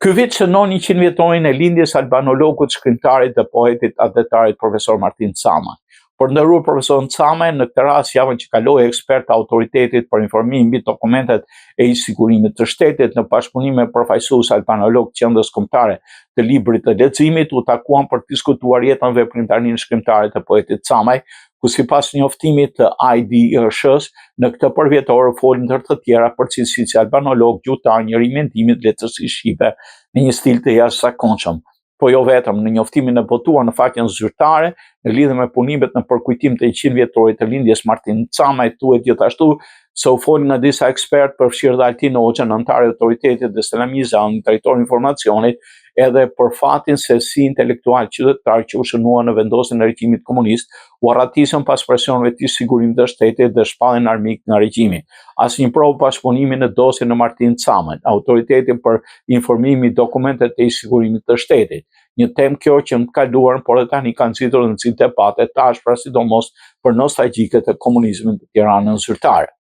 Ky vit shënon 100 vjetorin e lindjes albanologut, shkrimtarit dhe poetit adetarit profesor Martin Camaj. Por nderuar profesor Camaj, në këtë rast javën që kaloi ekspert autoritetit për informim mbi dokumentet e sigurimit të shtetit në bashkëpunim me përfaqësues albanolog të Qendrës Kombëtare të Librit të Leximit u takuan për të diskutuar jetën veprimtarinë shkrimtare të poetit Camaj, ku sipas njoftimit të IDRSH-s, në këtë përvjetor folën ndër të tjera për cilësitë si albanolog, gjuhëtar, njëri mendimit, lehtësi shqipe në një stil të jashtëzakonshëm. Po jo vetëm, në njoftimin e botuar në faqen zyrtare, në lidhje me punimet në përkujtim të 100 vjetorit të lindjes Martin Camaj, thuhet gjithashtu se u fol nga disa ekspertë përfshirë dhe Altin Hoxha, anëtar i autoritetit dhe Selami Zani, drejtori i informacionit, edhe për fatin se si intelektual qytetar që u shënuan në vendosjen e regjimit komunist, u arratisën pas presioneve të sigurimit të shtetit dhe shpallën armik nga regjimi. Asnjë provë bashkëpunimi në dosjen e Martin Camaj, autoritetin për informimi dokumentet e sigurimit të shtetit. Një temë kjo që në të kaluarën, por edhe tani kanë zgjedhur në debate të ashpra, sidomos për nostalgjikët e komunizmit të Tiranës zyrtare.